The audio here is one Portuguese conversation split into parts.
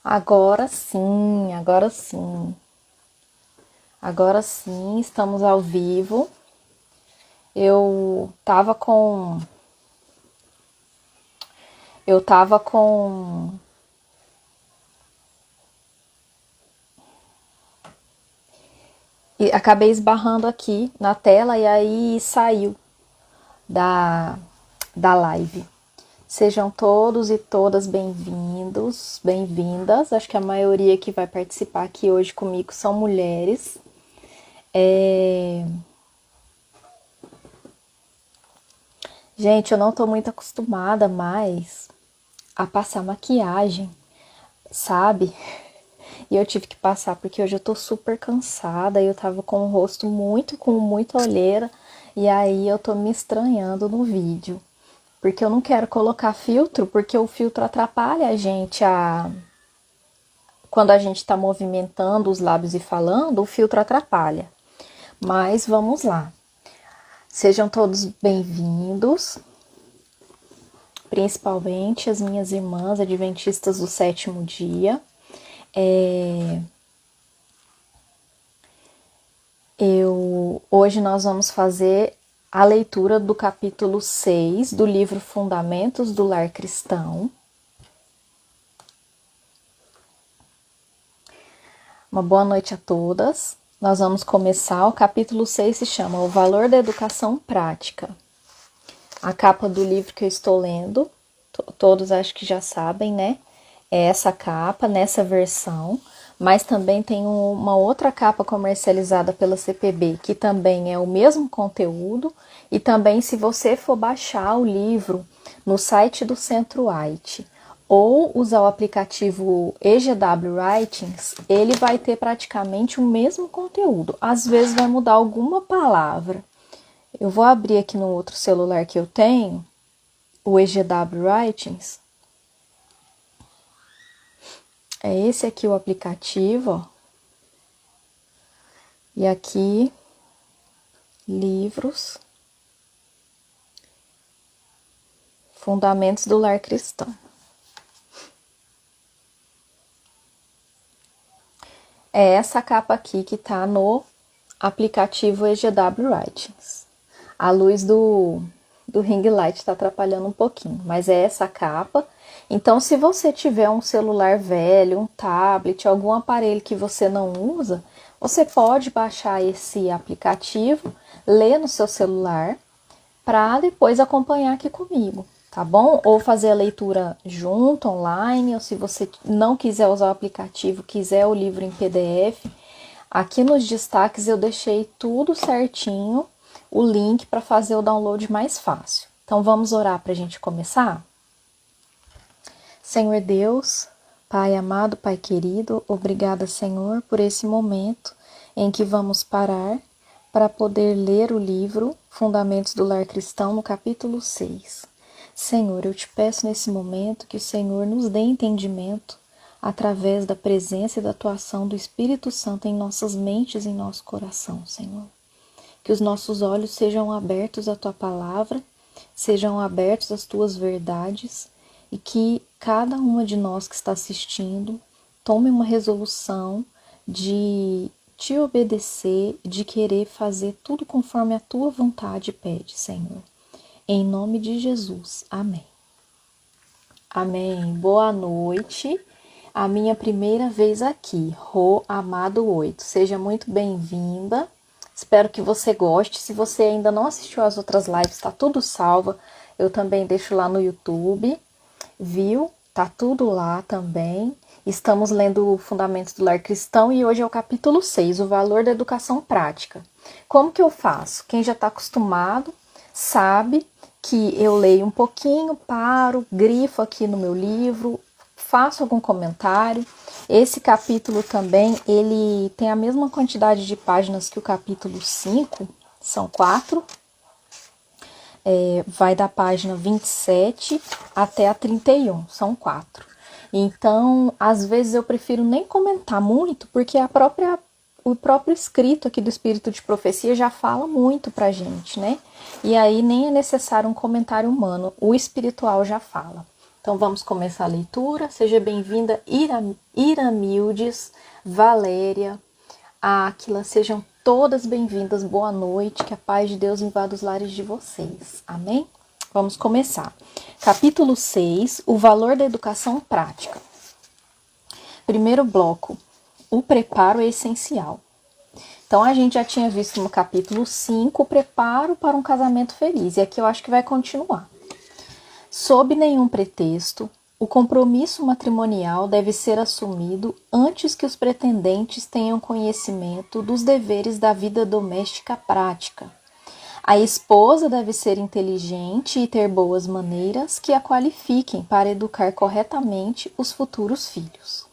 Agora sim, agora sim. Agora sim, estamos ao vivo. Eu tava com eu tava com e acabei esbarrando aqui na tela e aí saiu da da live. Sejam todos e todas bem-vindos, bem-vindas. Acho que a maioria que vai participar aqui hoje comigo são mulheres. É... Gente, eu não tô muito acostumada mais a passar maquiagem, sabe? E eu tive que passar porque hoje eu tô super cansada e eu tava com o rosto com muita olheira e aí eu tô me estranhando no vídeo. Porque eu não quero colocar filtro, porque o filtro atrapalha a gente quando a gente tá movimentando os lábios e falando, o filtro atrapalha. Mas vamos lá. Sejam todos bem-vindos, principalmente as minhas irmãs adventistas do sétimo dia. Hoje nós vamos fazer a leitura do capítulo 6 do livro Fundamentos do Lar Cristão. Uma boa noite a todas. Nós vamos começar. O capítulo 6 se chama O Valor da Educação Prática. A capa do livro que eu estou lendo, todos acho que já sabem, né? É essa capa, nessa versão. Mas também tem uma outra capa comercializada pela CPB, que também é o mesmo conteúdo. E também, se você for baixar o livro no site do Centro White ou usar o aplicativo EGW Writings, ele vai ter praticamente o mesmo conteúdo. Às vezes vai mudar alguma palavra. Eu vou abrir aqui no outro celular que eu tenho, o EGW Writings. É esse aqui o aplicativo, ó. E aqui, livros, Fundamentos do Lar Cristão. É essa capa aqui que tá no aplicativo EGW Writings. A luz do ring light tá atrapalhando um pouquinho, mas é essa capa. Então, se você tiver um celular velho, um tablet, algum aparelho que você não usa, você pode baixar esse aplicativo, ler no seu celular, para depois acompanhar aqui comigo, tá bom? Ou fazer a leitura junto, online, ou se você não quiser usar o aplicativo, quiser o livro em PDF, aqui nos destaques eu deixei tudo certinho, o link para fazer o download mais fácil. Então vamos orar para a gente começar? Senhor Deus, Pai amado, Pai querido, obrigada, Senhor, por esse momento em que vamos parar para poder ler o livro Fundamentos do Lar Cristão, no capítulo 6. Senhor, eu te peço nesse momento que o Senhor nos dê entendimento através da presença e da atuação do Espírito Santo em nossas mentes e em nosso coração, Senhor. Que os nossos olhos sejam abertos à Tua palavra, sejam abertos às Tuas verdades e que cada uma de nós que está assistindo tome uma resolução de te obedecer, de querer fazer tudo conforme a Tua vontade pede, Senhor. Em nome de Jesus. Amém. Amém. Boa noite. A minha primeira vez aqui, Rô Amado 8. Seja muito bem-vinda. Espero que você goste. Se você ainda não assistiu às outras lives, tá tudo salva. Eu também deixo lá no YouTube. Viu? Tá tudo lá também. Estamos lendo Fundamentos do Lar Cristão e hoje é o capítulo 6, o valor da educação prática. Como que eu faço? Quem já está acostumado sabe que eu leio um pouquinho, paro, grifo aqui no meu livro, faço algum comentário. Esse capítulo também, ele tem a mesma quantidade de páginas que o capítulo 5, são 4. Vai da página 27 até a 31, são 4. Então, às vezes eu prefiro nem comentar muito, porque o próprio escrito aqui do Espírito de Profecia já fala muito pra gente, né? E aí nem é necessário um comentário humano, o espiritual já fala, Então vamos começar a leitura. Seja bem-vinda Iramildes, Valéria, Áquila, sejam todas bem-vindas. Boa noite, que a paz de Deus invada os lares de vocês. Amém? Vamos começar. Capítulo 6, o valor da educação prática. Primeiro bloco, o preparo é essencial. Então, a gente já tinha visto no capítulo 5 o preparo para um casamento feliz. E aqui eu acho que vai continuar. Sob nenhum pretexto, o compromisso matrimonial deve ser assumido antes que os pretendentes tenham conhecimento dos deveres da vida doméstica prática. A esposa deve ser inteligente e ter boas maneiras que a qualifiquem para educar corretamente os futuros filhos.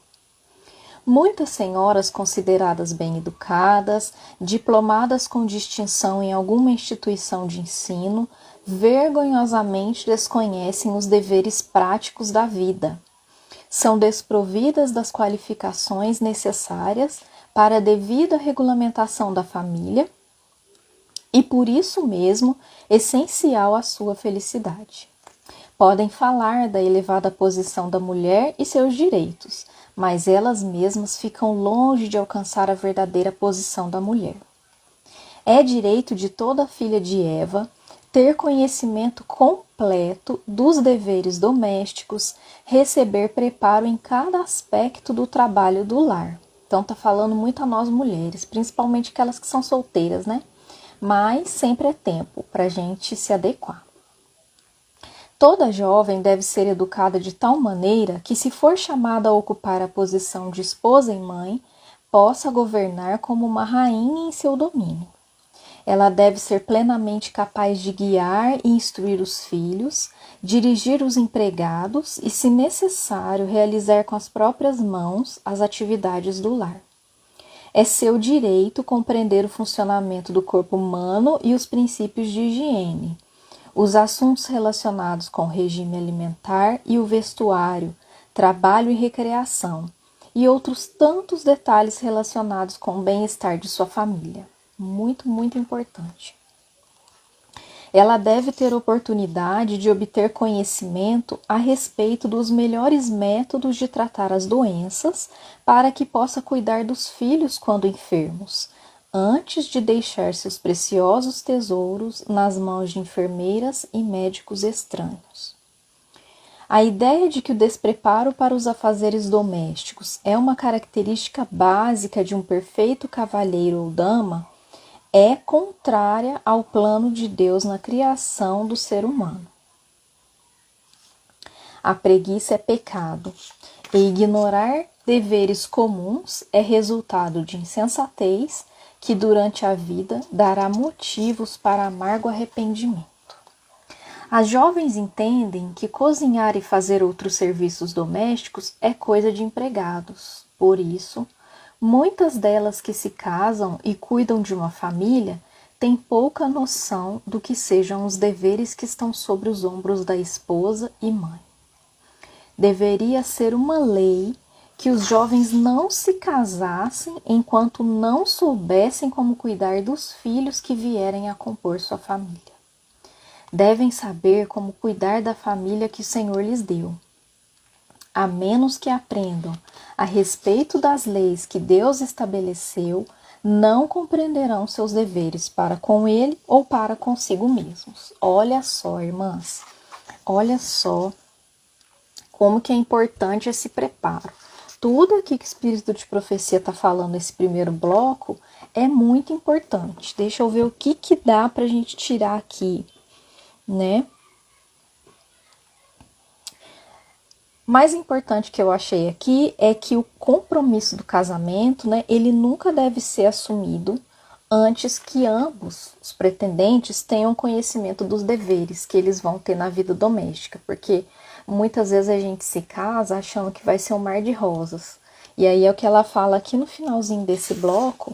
Muitas senhoras consideradas bem educadas, diplomadas com distinção em alguma instituição de ensino, vergonhosamente desconhecem os deveres práticos da vida. São desprovidas das qualificações necessárias para a devida regulamentação da família e, por isso mesmo, essencial à sua felicidade. Podem falar da elevada posição da mulher e seus direitos, mas elas mesmas ficam longe de alcançar a verdadeira posição da mulher. É direito de toda filha de Eva ter conhecimento completo dos deveres domésticos, receber preparo em cada aspecto do trabalho do lar. Então tá falando muito a nós mulheres, principalmente aquelas que são solteiras, né? Mas sempre é tempo para a gente se adequar. Toda jovem deve ser educada de tal maneira que, se for chamada a ocupar a posição de esposa e mãe, possa governar como uma rainha em seu domínio. Ela deve ser plenamente capaz de guiar e instruir os filhos, dirigir os empregados e, se necessário, realizar com as próprias mãos as atividades do lar. É seu direito compreender o funcionamento do corpo humano e os princípios de higiene, os assuntos relacionados com o regime alimentar e o vestuário, trabalho e recreação, e outros tantos detalhes relacionados com o bem-estar de sua família. Muito, muito importante. Ela deve ter oportunidade de obter conhecimento a respeito dos melhores métodos de tratar as doenças para que possa cuidar dos filhos quando enfermos, antes de deixar seus preciosos tesouros nas mãos de enfermeiras e médicos estranhos. A ideia de que o despreparo para os afazeres domésticos é uma característica básica de um perfeito cavalheiro ou dama é contrária ao plano de Deus na criação do ser humano. A preguiça é pecado, e ignorar deveres comuns é resultado de insensatez que durante a vida dará motivos para amargo arrependimento. As jovens entendem que cozinhar e fazer outros serviços domésticos é coisa de empregados. Por isso, muitas delas que se casam e cuidam de uma família têm pouca noção do que sejam os deveres que estão sobre os ombros da esposa e mãe. Deveria ser uma lei que os jovens não se casassem enquanto não soubessem como cuidar dos filhos que vierem a compor sua família. Devem saber como cuidar da família que o Senhor lhes deu. A menos que aprendam a respeito das leis que Deus estabeleceu, não compreenderão seus deveres para com Ele ou para consigo mesmos. Olha só, irmãs, olha só como que é importante esse preparo. Tudo aqui que o Espírito de Profecia está falando nesse primeiro bloco é muito importante. Deixa eu ver o que dá para a gente tirar aqui, né? Mais importante que eu achei aqui é que o compromisso do casamento, né, ele nunca deve ser assumido antes que ambos os pretendentes tenham conhecimento dos deveres que eles vão ter na vida doméstica, porque muitas vezes a gente se casa achando que vai ser um mar de rosas. E aí é o que ela fala aqui no finalzinho desse bloco,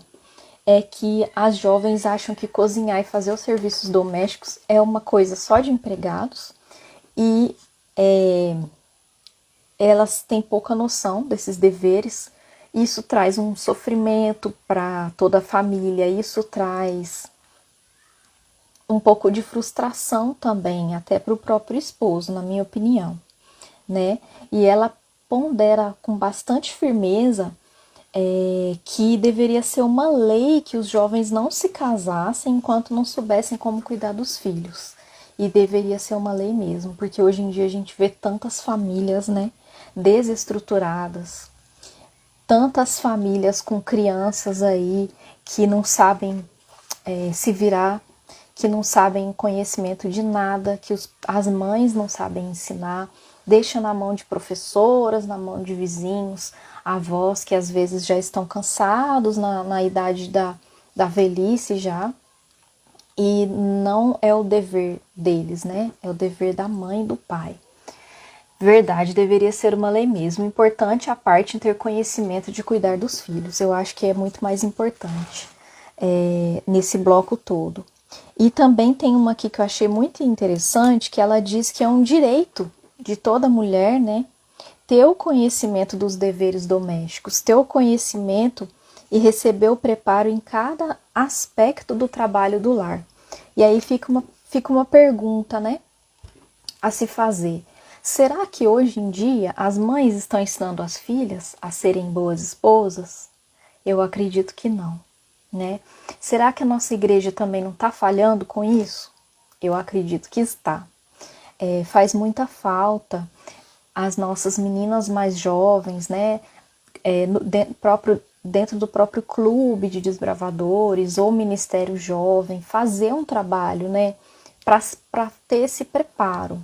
é que as jovens acham que cozinhar e fazer os serviços domésticos é uma coisa só de empregados e elas têm pouca noção desses deveres. Isso traz um sofrimento para toda a família, isso traz um pouco de frustração também, até para o próprio esposo, na minha opinião, né? E ela pondera com bastante firmeza que deveria ser uma lei que os jovens não se casassem enquanto não soubessem como cuidar dos filhos. E deveria ser uma lei mesmo, porque hoje em dia a gente vê tantas famílias, né, desestruturadas, tantas famílias com crianças aí que não sabem se virar, que não sabem conhecimento de nada, que as mães não sabem ensinar, deixa na mão de professoras, na mão de vizinhos, avós que às vezes já estão cansados na idade da velhice já, e não é o dever deles, né? É o dever da mãe e do pai. Verdade, deveria ser uma lei mesmo. Importante a parte em ter conhecimento de cuidar dos filhos. Eu acho que é muito mais importante nesse bloco todo. E também tem uma aqui que eu achei muito interessante, que ela diz que é um direito de toda mulher, né? Ter o conhecimento dos deveres domésticos, ter o conhecimento e receber o preparo em cada aspecto do trabalho do lar. E aí fica uma pergunta, né, a se fazer. Será que hoje em dia as mães estão ensinando as filhas a serem boas esposas? Eu acredito que não, né? Será que a nossa igreja também não está falhando com isso? Eu acredito que está. Faz muita falta as nossas meninas mais jovens, né? Dentro do próprio clube de desbravadores ou ministério jovem, fazer um trabalho, né? Para ter esse preparo.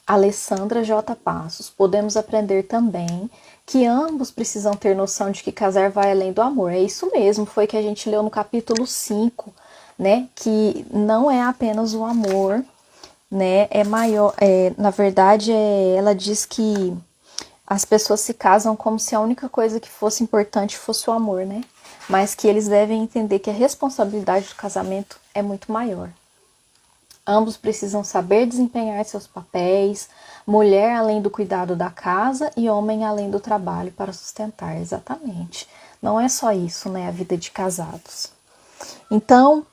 Alessandra J. Passos, podemos aprender também que ambos precisam ter noção de que casar vai além do amor. É isso mesmo, foi que a gente leu no capítulo 5, né? Que não é apenas o amor, né? É maior, na verdade, ela diz que as pessoas se casam como se a única coisa que fosse importante fosse o amor, né? Mas que eles devem entender que a responsabilidade do casamento é muito maior. Ambos precisam saber desempenhar seus papéis, mulher além do cuidado da casa e homem além do trabalho para sustentar, exatamente. Não é só isso, né, a vida de casados. Então,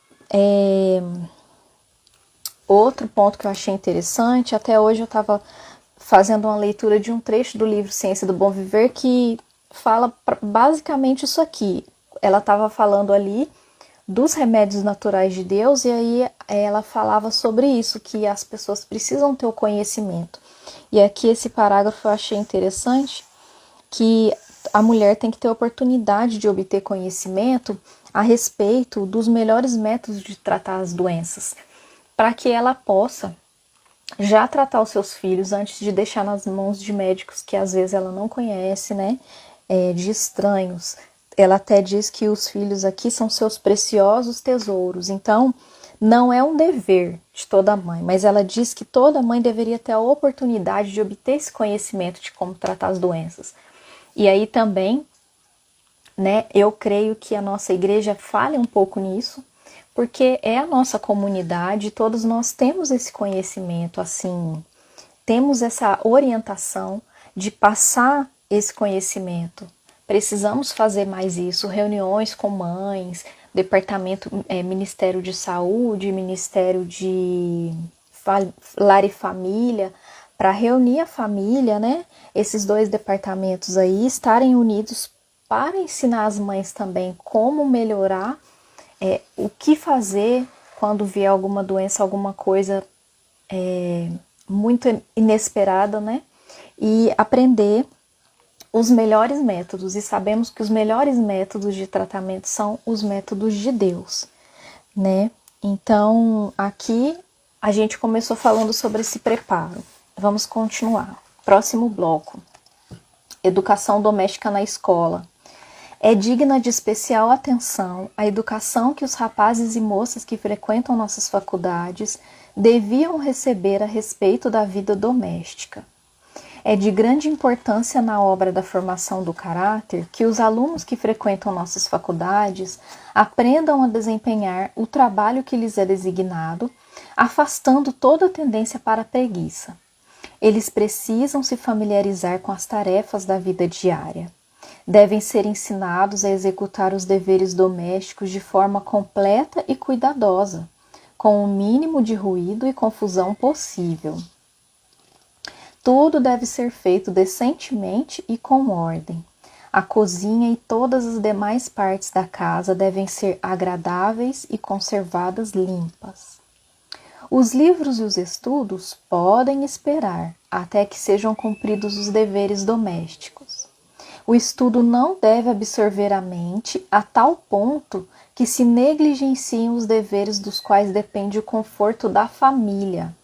outro ponto que eu achei interessante, até hoje eu estava fazendo uma leitura de um trecho do livro Ciência do Bom Viver que fala basicamente isso aqui. Ela estava falando ali dos remédios naturais de Deus, e aí ela falava sobre isso, que as pessoas precisam ter o conhecimento. E aqui esse parágrafo eu achei interessante, que a mulher tem que ter oportunidade de obter conhecimento a respeito dos melhores métodos de tratar as doenças, para que ela possa já tratar os seus filhos antes de deixar nas mãos de médicos que às vezes ela não conhece, né? De estranhos. Ela até diz que os filhos aqui são seus preciosos tesouros. Então, não é um dever de toda mãe, mas ela diz que toda mãe deveria ter a oportunidade de obter esse conhecimento de como tratar as doenças. E aí também, né, eu creio que a nossa igreja falha um pouco nisso, porque é a nossa comunidade, todos nós temos esse conhecimento, assim, temos essa orientação de passar esse conhecimento. Precisamos fazer mais isso, reuniões com mães, departamento, Ministério de Saúde, Ministério de Lar e Família, para reunir a família, né? Esses dois departamentos aí estarem unidos para ensinar as mães também como melhorar, o que fazer quando vier alguma doença, alguma coisa muito inesperada, né? E aprender os melhores métodos, e sabemos que os melhores métodos de tratamento são os métodos de Deus, né? Então, aqui a gente começou falando sobre esse preparo. Vamos continuar. Próximo bloco. Educação doméstica na escola. É digna de especial atenção a educação que os rapazes e moças que frequentam nossas faculdades deviam receber a respeito da vida doméstica. É de grande importância na obra da formação do caráter que os alunos que frequentam nossas faculdades aprendam a desempenhar o trabalho que lhes é designado, afastando toda tendência para a preguiça. Eles precisam se familiarizar com as tarefas da vida diária. Devem ser ensinados a executar os deveres domésticos de forma completa e cuidadosa, com o mínimo de ruído e confusão possível. Tudo deve ser feito decentemente e com ordem. A cozinha e todas as demais partes da casa devem ser agradáveis e conservadas limpas. Os livros e os estudos podem esperar até que sejam cumpridos os deveres domésticos. O estudo não deve absorver a mente a tal ponto que se negligenciem os deveres dos quais depende o conforto da família.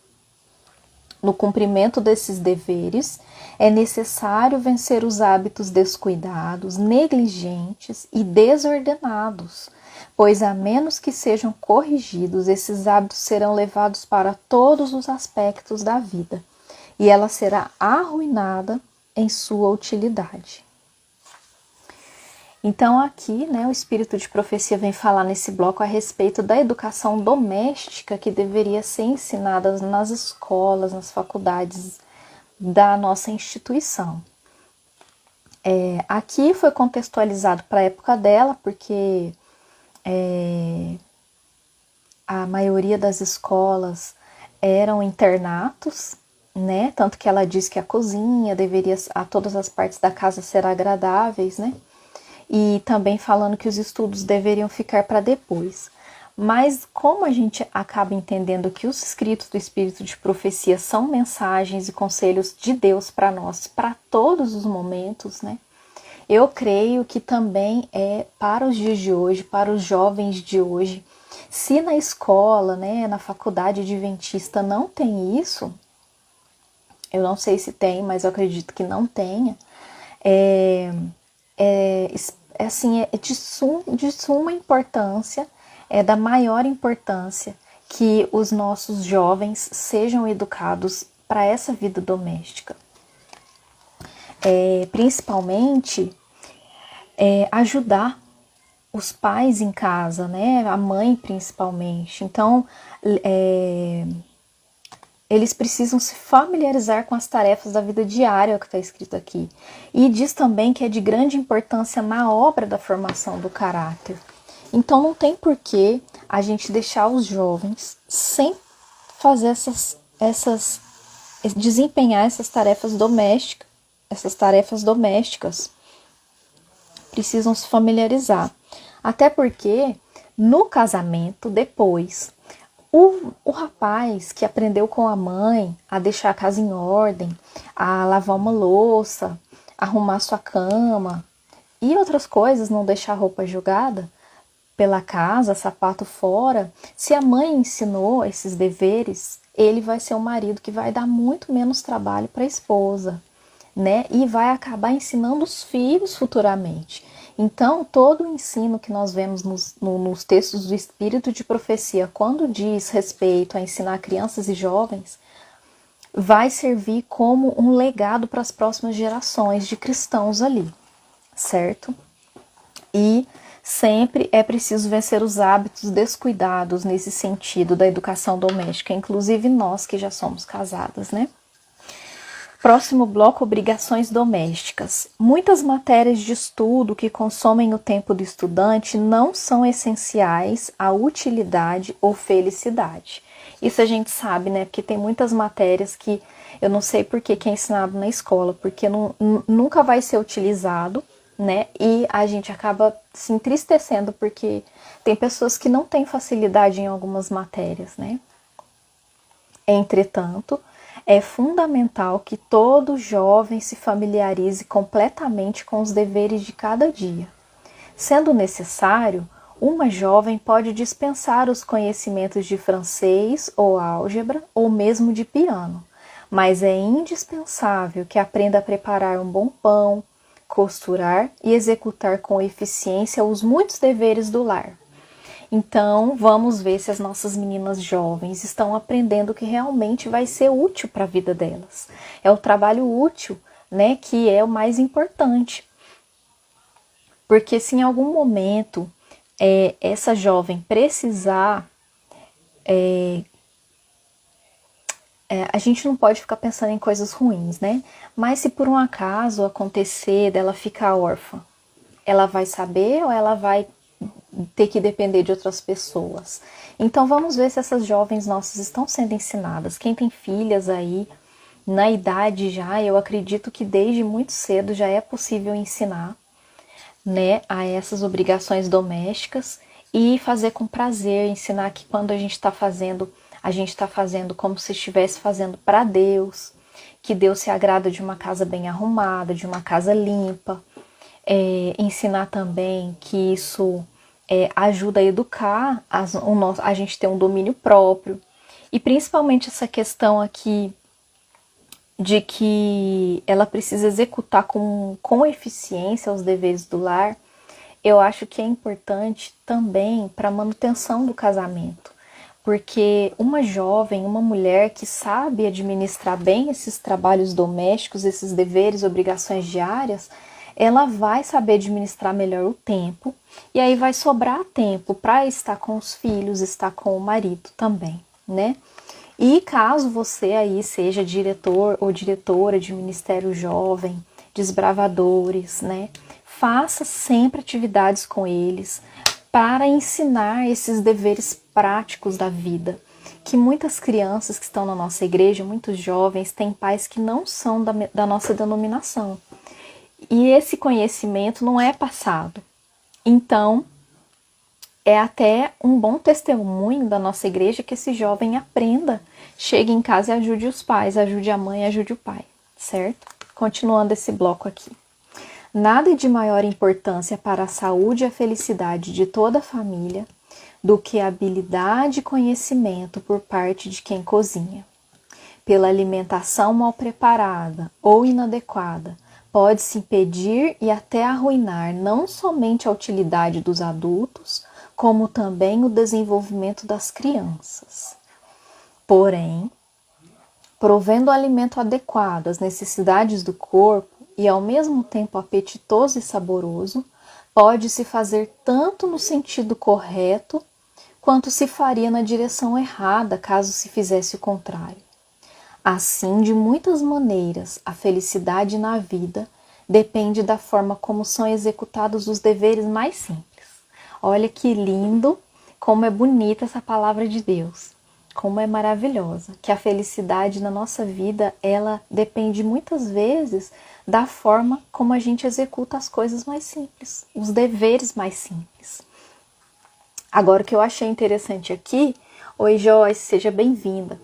No cumprimento desses deveres, é necessário vencer os hábitos descuidados, negligentes e desordenados, pois a menos que sejam corrigidos, esses hábitos serão levados para todos os aspectos da vida, e ela será arruinada em sua utilidade. Então aqui, o espírito de profecia vem falar nesse bloco a respeito da educação doméstica que deveria ser ensinada nas escolas, nas faculdades da nossa instituição. Aqui foi contextualizado para a época dela, porque a maioria das escolas eram internatos, tanto que ela diz que a cozinha deveria, a todas as partes da casa ser agradáveis, e também falando que os estudos deveriam ficar para depois. Mas como a gente acaba entendendo que os escritos do Espírito de Profecia são mensagens e conselhos de Deus para nós, para todos os momentos, eu creio que também é para os dias de hoje, para os jovens de hoje. Se na escola, na faculdade adventista não tem isso, eu não sei se tem, mas eu acredito que não tenha, é de suma importância, é da maior importância que os nossos jovens sejam educados para essa vida doméstica. Principalmente ajudar os pais em casa, a mãe principalmente. Então, eles precisam se familiarizar com as tarefas da vida diária, que está escrito aqui. E diz também que é de grande importância na obra da formação do caráter. Então não tem porquê a gente deixar os jovens sem fazer desempenhar essas tarefas domésticas. Precisam se familiarizar. Até porque no casamento, depois, o rapaz que aprendeu com a mãe a deixar a casa em ordem, a lavar uma louça, arrumar sua cama e outras coisas, não deixar roupa jogada pela casa, sapato fora, se a mãe ensinou esses deveres, ele vai ser um marido que vai dar muito menos trabalho para a esposa, e vai acabar ensinando os filhos futuramente. Então, todo o ensino que nós vemos nos textos do Espírito de Profecia, quando diz respeito a ensinar crianças e jovens, vai servir como um legado para as próximas gerações de cristãos ali, certo? E sempre é preciso vencer os hábitos descuidados nesse sentido da educação doméstica, inclusive nós que já somos casadas, Próximo bloco, obrigações domésticas. Muitas matérias de estudo que consomem o tempo do estudante não são essenciais à utilidade ou felicidade. Isso a gente sabe, porque tem muitas matérias que eu não sei por que é ensinado na escola, porque nunca vai ser utilizado, e a gente acaba se entristecendo porque tem pessoas que não têm facilidade em algumas matérias, Entretanto, é fundamental que todo jovem se familiarize completamente com os deveres de cada dia. Sendo necessário, uma jovem pode dispensar os conhecimentos de francês ou álgebra ou mesmo de piano, mas é indispensável que aprenda a preparar um bom pão, costurar e executar com eficiência os muitos deveres do lar. Então, vamos ver se as nossas meninas jovens estão aprendendo o que realmente vai ser útil para a vida delas. É o trabalho útil, que é o mais importante. Porque se em algum momento essa jovem precisar, a gente não pode ficar pensando em coisas ruins, Mas se por um acaso acontecer dela ficar órfã, ela vai saber ou ela vai ter que depender de outras pessoas? Então vamos ver se essas jovens nossas estão sendo ensinadas. Quem tem filhas aí, na idade já, eu acredito que desde muito cedo já é possível ensinar, né, a essas obrigações domésticas e fazer com prazer, ensinar que quando a gente está fazendo como se estivesse fazendo para Deus, que Deus se agrada de uma casa bem arrumada, de uma casa limpa. Ensinar também que isso ajuda a educar a gente ter um domínio próprio. E principalmente essa questão aqui de que ela precisa executar com eficiência os deveres do lar, eu acho que é importante também para a manutenção do casamento. Porque uma jovem, uma mulher que sabe administrar bem esses trabalhos domésticos, esses deveres, obrigações diárias, ela vai saber administrar melhor o tempo e aí vai sobrar tempo para estar com os filhos, estar com o marido também, né? E caso você aí seja diretor ou diretora de ministério jovem, desbravadores, né? Faça sempre atividades com eles para ensinar esses deveres práticos da vida. Que muitas crianças que estão na nossa igreja, muitos jovens, têm pais que não são da nossa denominação. E esse conhecimento não é passado. Então, é até um bom testemunho da nossa igreja que esse jovem aprenda, chegue em casa e ajude os pais, ajude a mãe, ajude o pai, certo? Continuando esse bloco aqui. Nada de maior importância para a saúde e a felicidade de toda a família do que a habilidade e conhecimento por parte de quem cozinha. Pela alimentação mal preparada ou inadequada, pode-se impedir e até arruinar não somente a utilidade dos adultos, como também o desenvolvimento das crianças. Porém, provendo o alimento adequado às necessidades do corpo e ao mesmo tempo apetitoso e saboroso, pode-se fazer tanto no sentido correto, quanto se faria na direção errada caso se fizesse o contrário. Assim, de muitas maneiras, a felicidade na vida depende da forma como são executados os deveres mais simples. Olha que lindo, como é bonita essa palavra de Deus, como é maravilhosa, que a felicidade na nossa vida, ela depende muitas vezes da forma como a gente executa as coisas mais simples, os deveres mais simples. Agora, o que eu achei interessante aqui, oi Joyce, seja bem-vinda.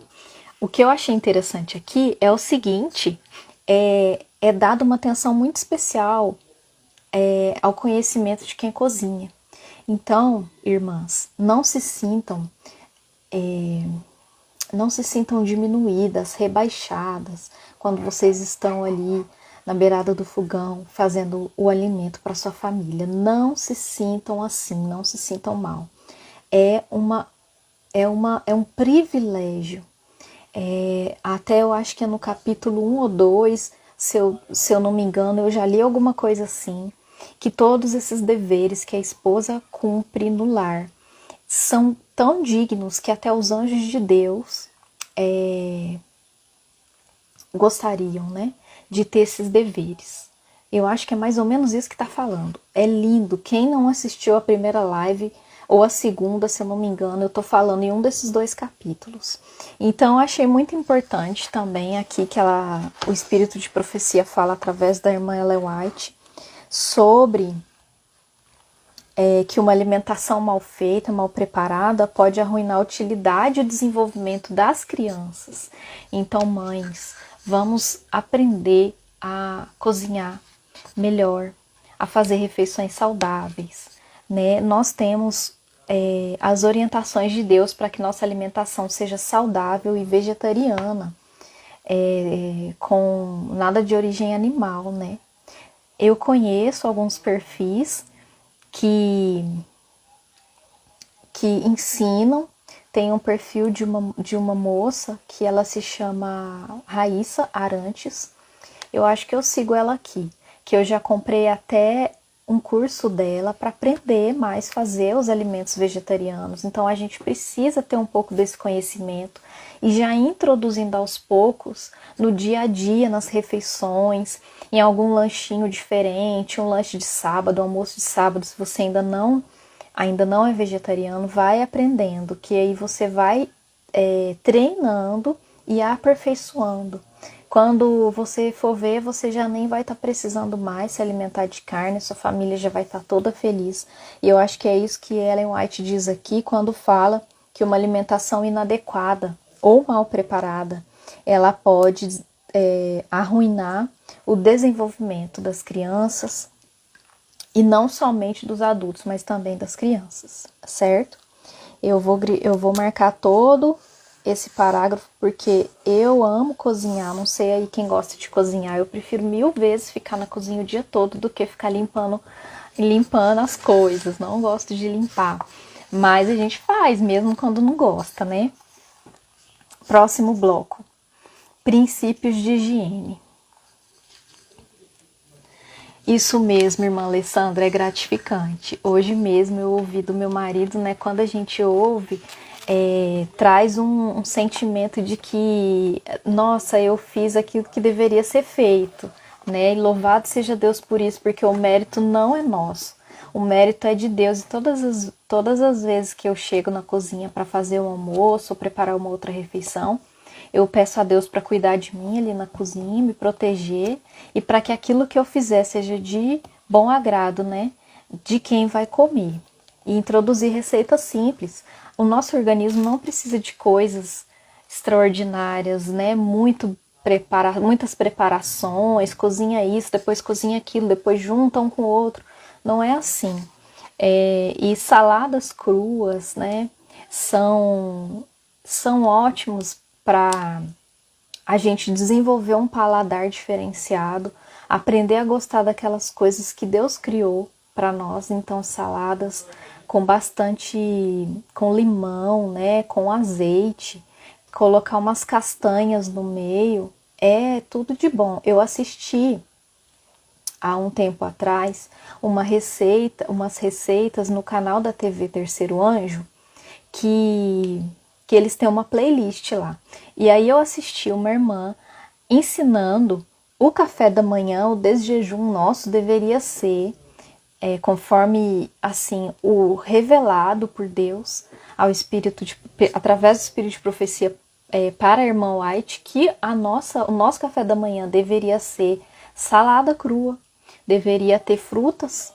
O que eu achei interessante aqui é o seguinte, é dado uma atenção muito especial ao conhecimento de quem cozinha. Então, irmãs, não se sintam diminuídas, rebaixadas, quando vocês estão ali na beirada do fogão fazendo o alimento para sua família. Não se sintam assim, não se sintam mal. É um privilégio. Até eu acho que é no capítulo 1 ou 2, se eu não me engano, eu já li alguma coisa assim, que todos esses deveres que a esposa cumpre no lar são tão dignos que até os anjos de Deus gostariam, né, de ter esses deveres. Eu acho que é mais ou menos isso que está falando. É lindo. Quem não assistiu a primeira live ou a segunda, se eu não me engano, eu estou falando em um desses dois capítulos. Então, eu achei muito importante também aqui que o Espírito de Profecia fala através da irmã Ellen White sobre que uma alimentação mal feita, mal preparada, pode arruinar a utilidade e o desenvolvimento das crianças. Então, mães, vamos aprender a cozinhar melhor, a fazer refeições saudáveis, né? Nós temos as orientações de Deus para que nossa alimentação seja saudável e vegetariana, com nada de origem animal, né? Eu conheço alguns perfis que ensinam. Tem um perfil de uma moça que ela se chama Raíssa Arantes. Eu acho que eu sigo ela aqui, que eu já comprei até um curso dela para aprender mais fazer os alimentos vegetarianos. Então a gente precisa ter um pouco desse conhecimento e já introduzindo aos poucos no dia a dia, nas refeições, em algum lanchinho diferente, um lanche de sábado, um almoço de sábado, se você ainda não é vegetariano, vai aprendendo, que aí você vai treinando e aperfeiçoando. Quando você for ver, você já nem vai estar precisando mais se alimentar de carne, sua família já vai estar toda feliz. E eu acho que é isso que Ellen White diz aqui quando fala que uma alimentação inadequada ou mal preparada, ela pode arruinar o desenvolvimento das crianças e não somente dos adultos, mas também das crianças, certo? Eu vou marcar todo esse parágrafo porque eu amo cozinhar, não sei aí quem gosta de cozinhar, eu prefiro 1000 vezes ficar na cozinha o dia todo do que ficar limpando as coisas, não gosto de limpar, mas a gente faz mesmo quando não gosta, né? Próximo bloco, princípios de higiene. Isso mesmo, irmã Alessandra, é gratificante. Hoje mesmo eu ouvi do meu marido, né? Quando a gente ouve, traz um sentimento de que, nossa, eu fiz aquilo que deveria ser feito, né? E louvado seja Deus por isso, porque o mérito não é nosso. O mérito é de Deus. E todas as vezes que eu chego na cozinha para fazer o almoço ou preparar uma outra refeição, eu peço a Deus para cuidar de mim ali na cozinha, me proteger e para que aquilo que eu fizer seja de bom agrado, né? De quem vai comer. E introduzir receitas simples. O nosso organismo não precisa de coisas extraordinárias, né? Muitas preparações, cozinha isso, depois cozinha aquilo, depois junta um com o outro. Não é assim. E saladas cruas, né? São ótimos para a gente desenvolver um paladar diferenciado, aprender a gostar daquelas coisas que Deus criou para nós. Então, saladas com limão, né, com azeite, colocar umas castanhas no meio, é tudo de bom. Eu assisti há um tempo atrás umas receitas no canal da TV Terceiro Anjo, que eles têm uma playlist lá. E aí eu assisti uma irmã ensinando o café da manhã, o desjejum nosso deveria ser, conforme assim o revelado por Deus ao através do espírito de profecia para a irmã White, que o nosso café da manhã deveria ser salada crua, deveria ter frutas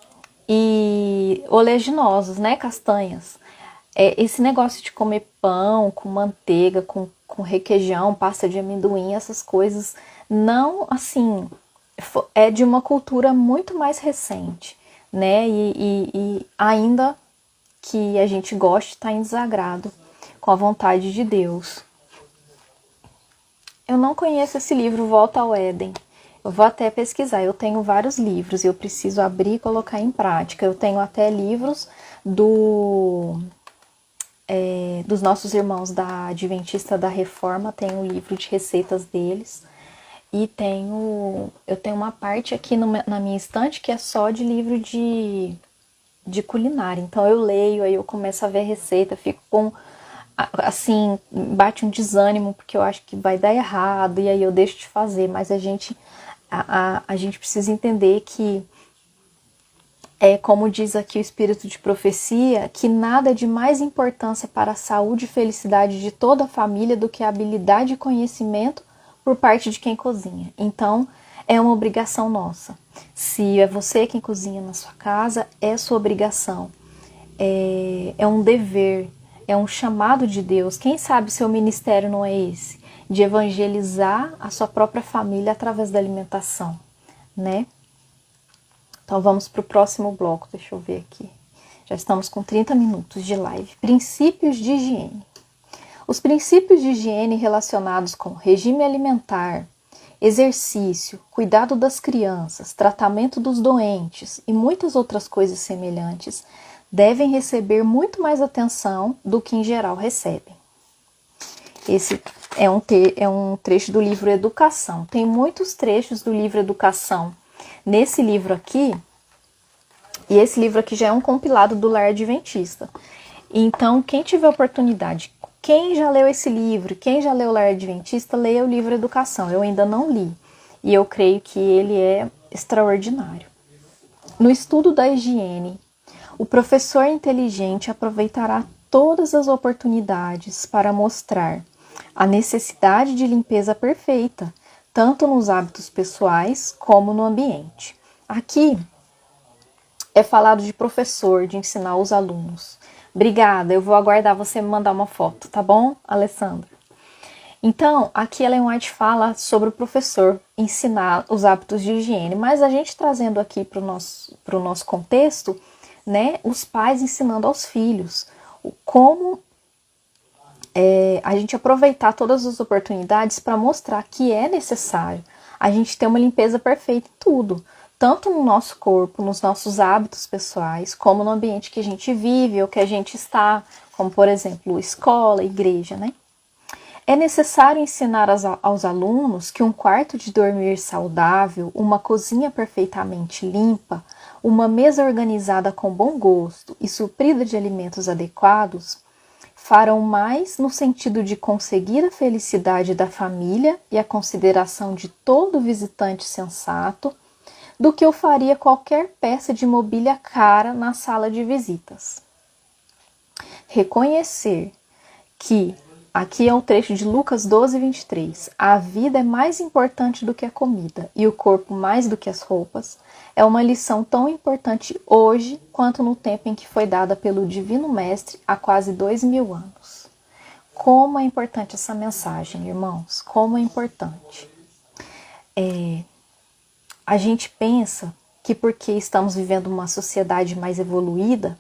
e oleaginosas, né, castanhas. Esse negócio de comer pão com manteiga, com requeijão, pasta de amendoim, essas coisas, não, assim, é de uma cultura muito mais recente, né? E ainda que a gente goste, está em desagrado com a vontade de Deus. Eu não conheço esse livro, Volta ao Éden. Eu vou até pesquisar. Eu tenho vários livros e eu preciso abrir e colocar em prática. Eu tenho até livros dos nossos irmãos da Adventista da Reforma, tem um livro de receitas deles. E eu tenho uma parte aqui na minha estante que é só de livro de culinária. Então eu leio, aí eu começo a ver a receita, fico com, assim, bate um desânimo, porque eu acho que vai dar errado, e aí eu deixo de fazer. Mas a gente precisa entender que, como diz aqui o Espírito de Profecia, que nada é de mais importância para a saúde e felicidade de toda a família do que a habilidade e conhecimento por parte de quem cozinha. Então, é uma obrigação nossa. Se é você quem cozinha na sua casa, é sua obrigação. É um dever, é um chamado de Deus. Quem sabe seu ministério não é esse? De evangelizar a sua própria família através da alimentação, né? Então vamos para o próximo bloco, deixa eu ver aqui. Já estamos com 30 minutos de live. Princípios de higiene. Os princípios de higiene relacionados com regime alimentar, exercício, cuidado das crianças, tratamento dos doentes e muitas outras coisas semelhantes devem receber muito mais atenção do que em geral recebem. Esse é um trecho do livro Educação. Tem muitos trechos do livro Educação nesse livro aqui, e esse livro aqui já é um compilado do Lar Adventista. Então, quem tiver oportunidade, quem já leu esse livro, quem já leu o Lar Adventista, leia o livro Educação. Eu ainda não li, e eu creio que ele é extraordinário. No estudo da higiene, o professor inteligente aproveitará todas as oportunidades para mostrar a necessidade de limpeza perfeita, tanto nos hábitos pessoais como no ambiente. Aqui é falado de professor, de ensinar os alunos. Obrigada, eu vou aguardar você me mandar uma foto, tá bom, Alessandra? Então, aqui Ellen White fala sobre o professor ensinar os hábitos de higiene, mas a gente trazendo aqui para o nosso contexto, né, os pais ensinando aos filhos como a gente aproveitar todas as oportunidades para mostrar que é necessário a gente ter uma limpeza perfeita em tudo, tanto no nosso corpo, nos nossos hábitos pessoais, como no ambiente que a gente vive ou que a gente está, como por exemplo, escola, igreja, né? É necessário ensinar aos alunos que um quarto de dormir saudável, uma cozinha perfeitamente limpa, uma mesa organizada com bom gosto e suprida de alimentos adequados farão mais no sentido de conseguir a felicidade da família e a consideração de todo visitante sensato do que o faria qualquer peça de mobília cara na sala de visitas. Reconhecer que aqui é um trecho de Lucas 12, 23. A vida é mais importante do que a comida e o corpo mais do que as roupas. É uma lição tão importante hoje quanto no tempo em que foi dada pelo Divino Mestre há quase 2000 anos. Como é importante essa mensagem, irmãos. Como é importante. A gente pensa que porque estamos vivendo uma sociedade mais evoluída,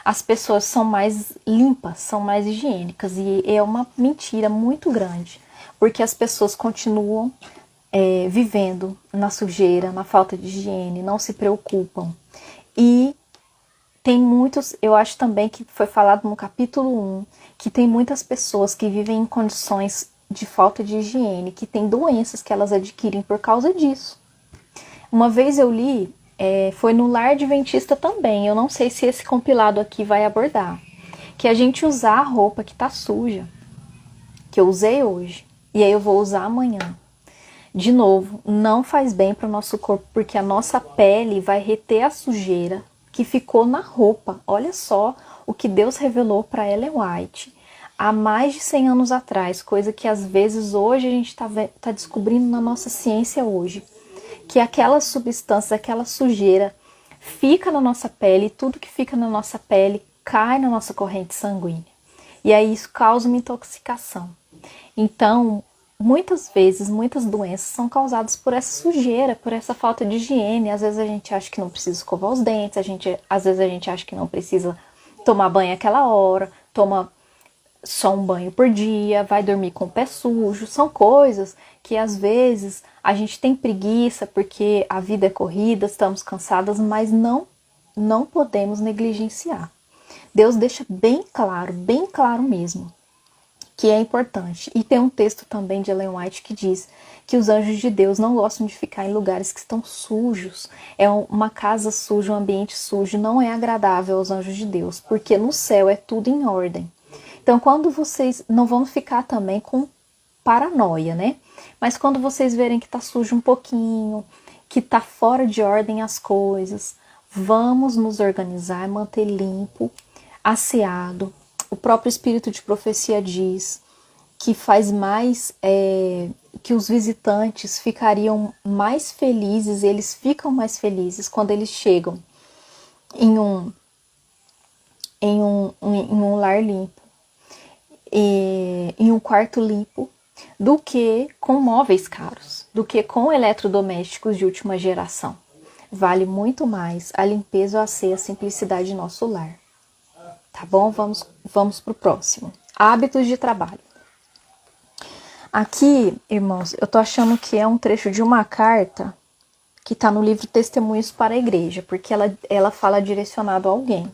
as pessoas são mais limpas, são mais higiênicas, e é uma mentira muito grande, porque as pessoas continuam vivendo na sujeira, na falta de higiene, não se preocupam. E tem muitos, eu acho também que foi falado no capítulo 1, que tem muitas pessoas que vivem em condições de falta de higiene, que têm doenças que elas adquirem por causa disso. Uma vez eu li, foi no Lar Adventista também, eu não sei se esse compilado aqui vai abordar, que a gente usar a roupa que tá suja, que eu usei hoje, e aí eu vou usar amanhã. De novo, não faz bem para o nosso corpo, porque a nossa pele vai reter a sujeira que ficou na roupa. Olha só o que Deus revelou para Ellen White há mais de 100 anos atrás, coisa que às vezes hoje a gente tá descobrindo na nossa ciência hoje. Que aquela substância, aquela sujeira fica na nossa pele, e tudo que fica na nossa pele cai na nossa corrente sanguínea. E aí isso causa uma intoxicação. Então, muitas vezes, muitas doenças são causadas por essa sujeira, por essa falta de higiene. Às vezes a gente acha que não precisa escovar os dentes, às vezes a gente acha que não precisa tomar banho aquela hora, toma só um banho por dia, vai dormir com o pé sujo. São coisas que às vezes a gente tem preguiça porque a vida é corrida, estamos cansadas, mas não podemos negligenciar. Deus deixa bem claro mesmo, que é importante. E tem um texto também de Ellen White que diz que os anjos de Deus não gostam de ficar em lugares que estão sujos. Uma casa suja, um ambiente sujo não é agradável aos anjos de Deus, porque no céu é tudo em ordem. Então, quando vocês não vão ficar também com paranoia, né? Mas quando vocês verem que tá sujo um pouquinho, que tá fora de ordem as coisas, vamos nos organizar, manter limpo, asseado. O próprio espírito de profecia diz que faz mais, que os visitantes ficariam mais felizes, eles ficam mais felizes quando eles chegam em um lar limpo, em um quarto limpo, do que com móveis caros, do que com eletrodomésticos de última geração. Vale muito mais a limpeza, o asseio, a simplicidade de nosso lar. Tá bom? Vamos pro próximo. Hábitos de trabalho. Aqui, irmãos, eu tô achando que é um trecho de uma carta que tá no livro Testemunhos para a Igreja, porque ela fala direcionado a alguém.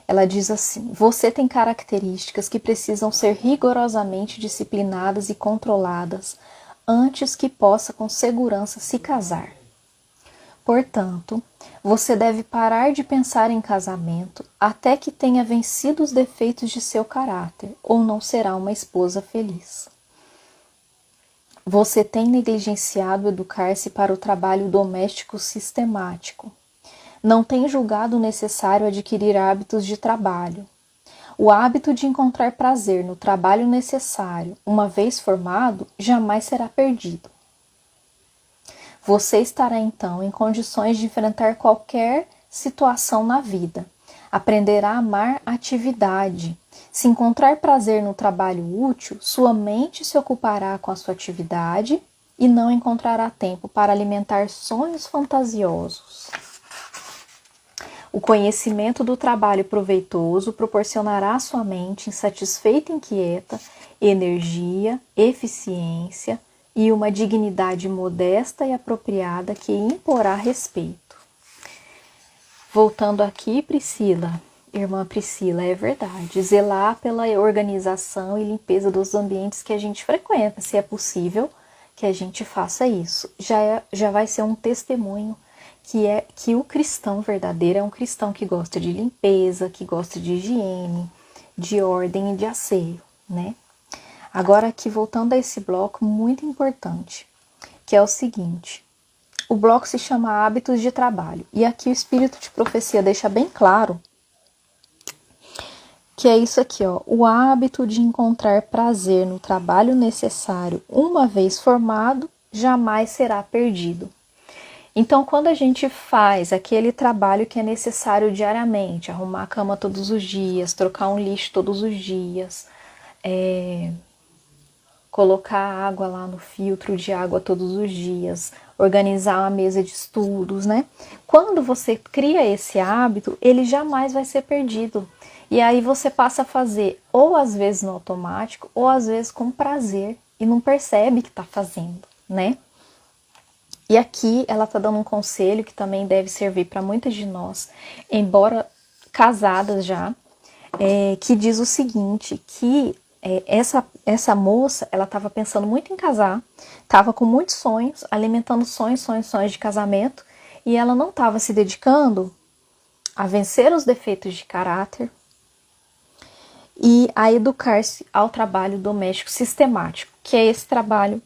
Ela diz assim: você tem características que precisam ser rigorosamente disciplinadas e controladas antes que possa com segurança se casar. Portanto, você deve parar de pensar em casamento até que tenha vencido os defeitos de seu caráter, ou não será uma esposa feliz. Você tem negligenciado educar-se para o trabalho doméstico sistemático. Não tem julgado necessário adquirir hábitos de trabalho. O hábito de encontrar prazer no trabalho necessário, uma vez formado, jamais será perdido. Você estará então em condições de enfrentar qualquer situação na vida. Aprenderá a amar a atividade. Se encontrar prazer no trabalho útil, sua mente se ocupará com a sua atividade e não encontrará tempo para alimentar sonhos fantasiosos. O conhecimento do trabalho proveitoso proporcionará à sua mente insatisfeita e inquieta energia, eficiência e uma dignidade modesta e apropriada que imporá respeito. Voltando aqui, Priscila, irmã Priscila, é verdade. Zelar pela organização e limpeza dos ambientes que a gente frequenta, se é possível que a gente faça isso. Já vai ser um testemunho que o cristão verdadeiro é um cristão que gosta de limpeza, que gosta de higiene, de ordem e de asseio, né? Agora aqui voltando a esse bloco muito importante, que é o seguinte: o bloco se chama Hábitos de Trabalho, e aqui o Espírito de Profecia deixa bem claro que é isso aqui, ó, o hábito de encontrar prazer no trabalho necessário, uma vez formado, jamais será perdido. Então, quando a gente faz aquele trabalho que é necessário diariamente, arrumar a cama todos os dias, trocar um lixo todos os dias, colocar água lá no filtro de água todos os dias, organizar uma mesa de estudos, né? Quando você cria esse hábito, ele jamais vai ser perdido. E aí você passa a fazer ou às vezes no automático, ou às vezes com prazer e não percebe que está fazendo, né? E aqui ela está dando um conselho que também deve servir para muitas de nós, embora casadas já, que diz o seguinte, que essa moça, ela estava pensando muito em casar, estava com muitos sonhos, alimentando sonhos de casamento, e ela não estava se dedicando a vencer os defeitos de caráter e a educar-se ao trabalho doméstico sistemático, que é esse trabalho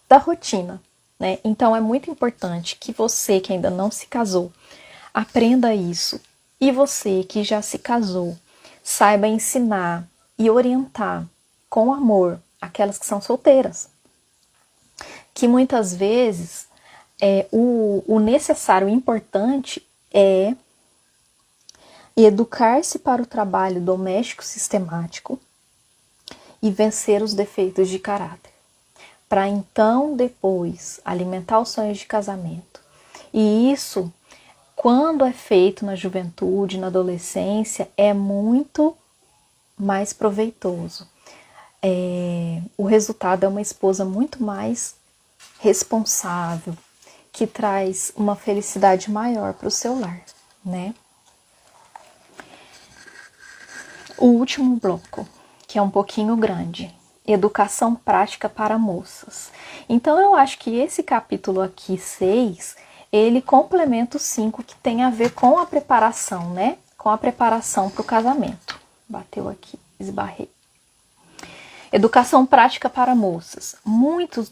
da rotina, né? Então é muito importante que você que ainda não se casou aprenda isso, e você que já se casou saiba ensinar e orientar com amor aquelas que são solteiras, que muitas vezes o necessário, o importante é educar-se para o trabalho doméstico sistemático e vencer os defeitos de caráter, para então depois alimentar os sonhos de casamento. E isso, quando é feito na juventude, na adolescência, é muito mais proveitoso. O resultado é uma esposa muito mais responsável, que traz uma felicidade maior para o seu lar, né? O último bloco, que é um pouquinho grande, educação prática para moças. Então eu acho que esse capítulo aqui, 6, ele complementa o 5, que tem a ver com a preparação, né? Com a preparação para o casamento. Bateu aqui, esbarrei. Educação prática para moças. Muitos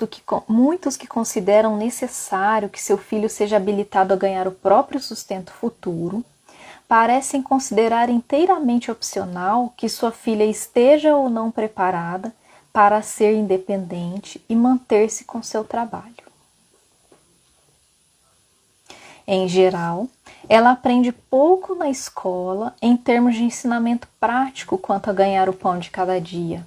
que consideram necessário que seu filho seja habilitado a ganhar o próprio sustento futuro, parecem considerar inteiramente opcional que sua filha esteja ou não preparada para ser independente e manter-se com seu trabalho. Em geral, ela aprende pouco na escola em termos de ensinamento prático quanto a ganhar o pão de cada dia.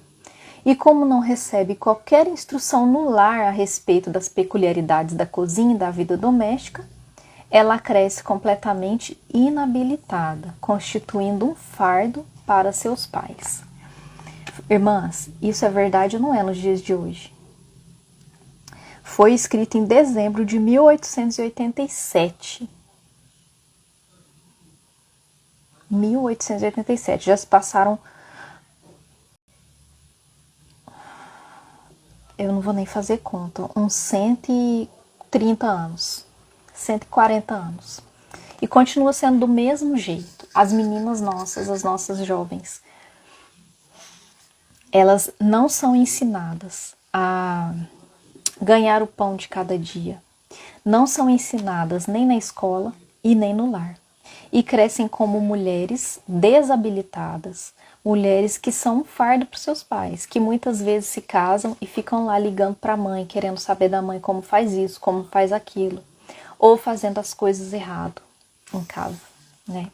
E como não recebe qualquer instrução no lar a respeito das peculiaridades da cozinha e da vida doméstica, ela cresce completamente inabilitada, constituindo um fardo para seus pais. Irmãs, isso é verdade ou não é nos dias de hoje? Foi escrito em dezembro de 1887. 1887, já se passaram... Eu não vou nem fazer conta, uns 130 anos. 140 anos. E continua sendo do mesmo jeito. As meninas nossas, as nossas jovens, elas não são ensinadas a ganhar o pão de cada dia. Não são ensinadas nem na escola e nem no lar. E crescem como mulheres desabilitadas, mulheres que são um fardo para os seus pais, que muitas vezes se casam e ficam lá ligando para a mãe, querendo saber da mãe como faz isso, como faz aquilo. ou fazendo as coisas errado em casa, né?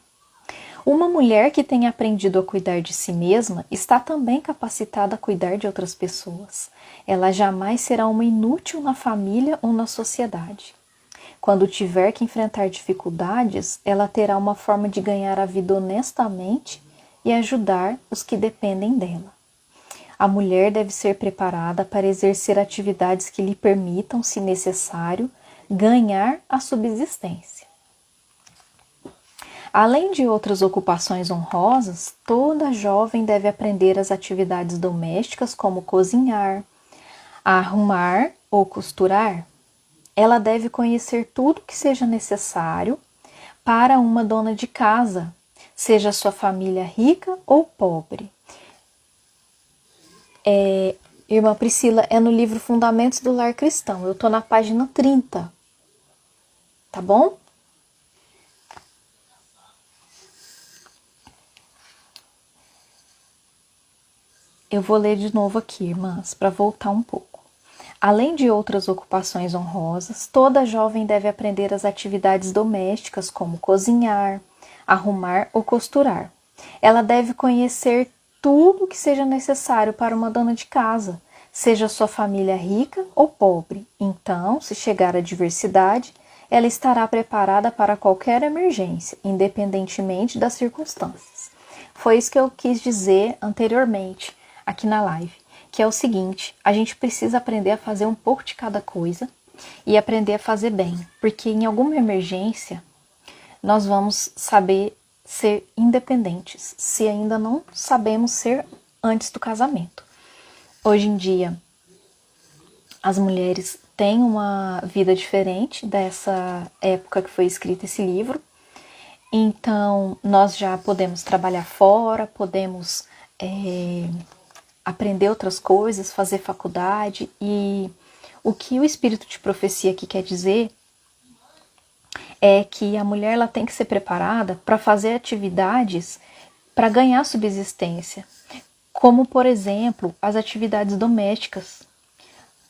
Uma mulher que tem aprendido a cuidar de si mesma está também capacitada a cuidar de outras pessoas. Ela jamais será uma inútil na família ou na sociedade. Quando tiver que enfrentar dificuldades, ela terá uma forma de ganhar a vida honestamente e ajudar os que dependem dela. A mulher deve ser preparada para exercer atividades que lhe permitam, se necessário, ganhar a subsistência. Além de outras ocupações honrosas, toda jovem deve aprender as atividades domésticas como cozinhar, arrumar ou costurar. Ela deve conhecer tudo que seja necessário para uma dona de casa, seja sua família rica ou pobre. Irmã Priscila, é no livro Fundamentos do Lar Cristão. Eu estou na página 30. Tá bom? Eu vou ler de novo aqui, irmãs, para voltar um pouco. Além de outras ocupações honrosas, toda jovem deve aprender as atividades domésticas, como cozinhar, arrumar ou costurar. Ela deve conhecer tudo o que seja necessário para uma dona de casa, seja sua família rica ou pobre. Então, se chegar a adversidade, ela estará preparada para qualquer emergência, independentemente das circunstâncias. Foi isso que eu quis dizer anteriormente aqui na live, que é o seguinte: a gente precisa aprender a fazer um pouco de cada coisa e aprender a fazer bem, porque em alguma emergência nós vamos saber ser independentes, se ainda não sabemos ser antes do casamento. Hoje em dia, as mulheres têm uma vida diferente dessa época que foi escrito esse livro, então nós já podemos trabalhar fora, podemos aprender outras coisas, fazer faculdade, e o que o espírito de profecia aqui quer dizer é que a mulher ela tem que ser preparada para fazer atividades para ganhar subsistência, como, por exemplo, as atividades domésticas,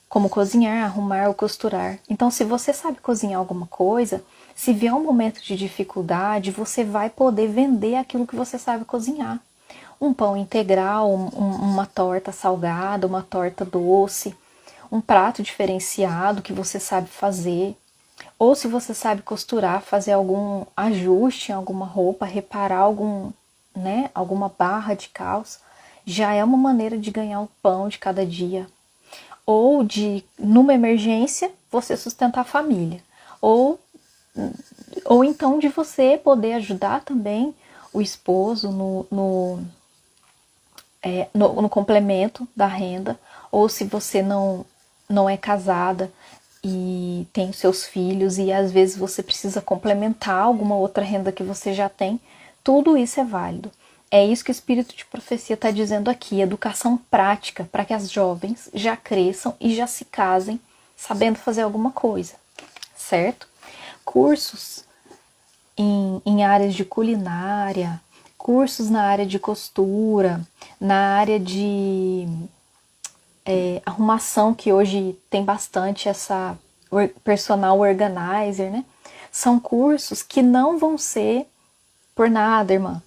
como cozinhar, arrumar ou costurar. Então, se você sabe cozinhar alguma coisa, se vier um momento de dificuldade, você vai poder vender aquilo que você sabe cozinhar. Um pão integral, uma torta salgada, uma torta doce, um prato diferenciado que você sabe fazer. Ou se você sabe costurar, fazer algum ajuste em alguma roupa, reparar alguma barra de calça, já é uma maneira de ganhar o pão de cada dia. Ou de, numa emergência, você sustentar a família. Ou então de você poder ajudar também o esposo no complemento da renda. Ou se você não é casada e tem seus filhos e às vezes você precisa complementar alguma outra renda que você já tem, tudo isso é válido. É isso que o espírito de profecia está dizendo aqui, educação prática para que as jovens já cresçam e já se casem sabendo fazer alguma coisa, certo? Cursos em áreas de culinária, cursos na área de costura, na área de arrumação, que hoje tem bastante essa personal organizer, né? São cursos que não vão ser por nada, irmã.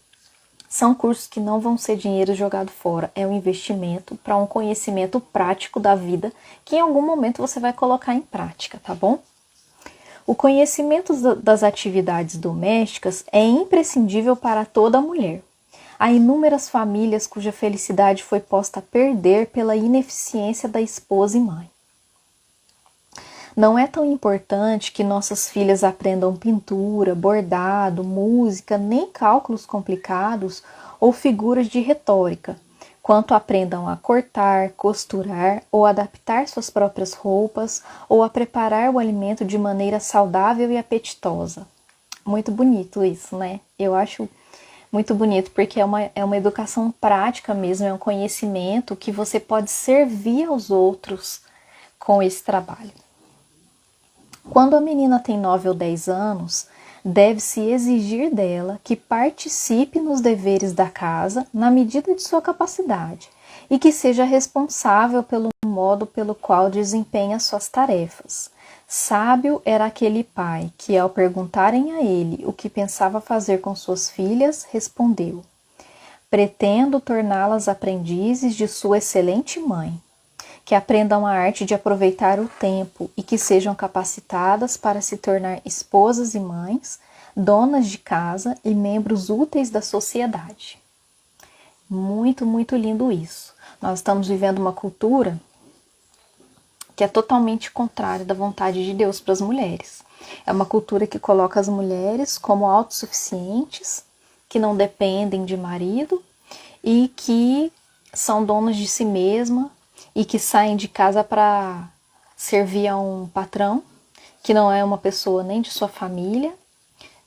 São cursos que não vão ser dinheiro jogado fora. É um investimento para um conhecimento prático da vida que em algum momento você vai colocar em prática, tá bom? O conhecimento das atividades domésticas é imprescindível para toda mulher. Há inúmeras famílias cuja felicidade foi posta a perder pela ineficiência da esposa e mãe. Não é tão importante que nossas filhas aprendam pintura, bordado, música, nem cálculos complicados ou figuras de retórica, quanto aprendam a cortar, costurar ou adaptar suas próprias roupas ou a preparar o alimento de maneira saudável e apetitosa. Muito bonito isso, né? Eu acho muito bonito, porque é uma educação prática mesmo, é um conhecimento que você pode servir aos outros com esse trabalho. Quando a menina tem 9 ou 10 anos, deve-se exigir dela que participe nos deveres da casa na medida de sua capacidade e que seja responsável pelo modo pelo qual desempenha suas tarefas. Sábio era aquele pai que, ao perguntarem a ele o que pensava fazer com suas filhas, respondeu: pretendo torná-las aprendizes de sua excelente mãe, que aprendam a arte de aproveitar o tempo e que sejam capacitadas para se tornar esposas e mães, donas de casa e membros úteis da sociedade. Muito, muito lindo isso. Nós estamos vivendo uma cultura que é totalmente contrária da vontade de Deus para as mulheres. É uma cultura que coloca as mulheres como autossuficientes, que não dependem de marido e que são donas de si mesma e que saem de casa para servir a um patrão, que não é uma pessoa nem de sua família,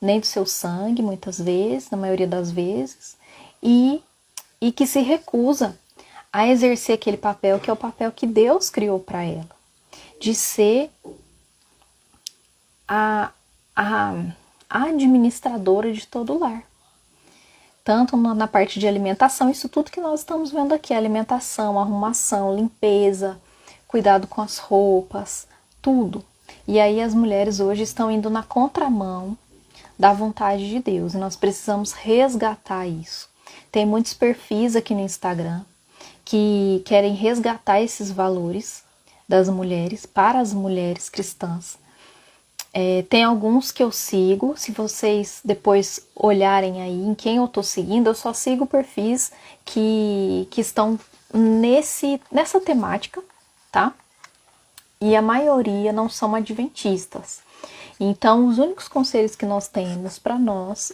nem do seu sangue, muitas vezes, na maioria das vezes, e que se recusa a exercer aquele papel que é o papel que Deus criou para ela, de ser a administradora de todo o lar. Tanto na parte de alimentação, isso tudo que nós estamos vendo aqui, alimentação, arrumação, limpeza, cuidado com as roupas, tudo. E aí as mulheres hoje estão indo na contramão da vontade de Deus, e nós precisamos resgatar isso. Tem muitos perfis aqui no Instagram que querem resgatar esses valores das mulheres para as mulheres cristãs. Tem alguns que eu sigo, se vocês depois olharem aí em quem eu tô seguindo, eu só sigo perfis que estão nessa temática, tá? E a maioria não são adventistas. Então, os únicos conselhos que nós temos para nós,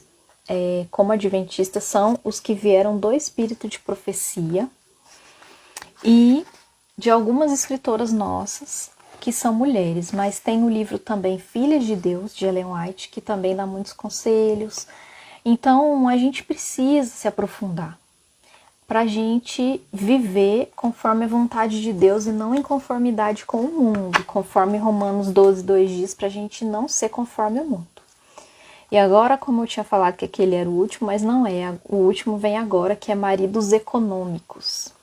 como adventistas, são os que vieram do espírito de profecia e de algumas escritoras nossas, que são mulheres, mas tem o livro também Filhas de Deus, de Ellen White, que também dá muitos conselhos. Então, a gente precisa se aprofundar para a gente viver conforme a vontade de Deus e não em conformidade com o mundo, conforme Romanos 12:2 diz, para a gente não ser conforme o mundo. E agora, como eu tinha falado que aquele era o último, mas não é, o último vem agora, que é maridos econômicos.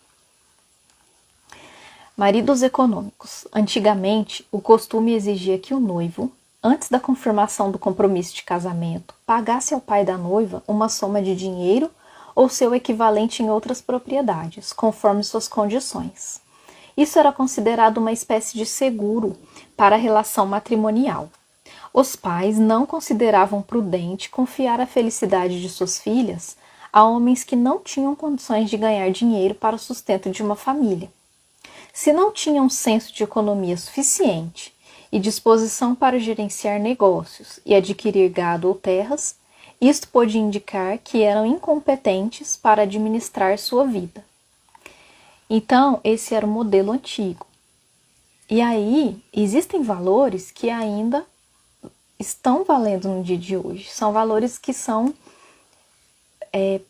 Maridos econômicos. Antigamente, o costume exigia que o noivo, antes da confirmação do compromisso de casamento, pagasse ao pai da noiva uma soma de dinheiro ou seu equivalente em outras propriedades, conforme suas condições. Isso era considerado uma espécie de seguro para a relação matrimonial. Os pais não consideravam prudente confiar a felicidade de suas filhas a homens que não tinham condições de ganhar dinheiro para o sustento de uma família. Se não tinham senso de economia suficiente e disposição para gerenciar negócios e adquirir gado ou terras, isto podia indicar que eram incompetentes para administrar sua vida. Então, esse era o modelo antigo. E aí, existem valores que ainda estão valendo no dia de hoje. São valores que são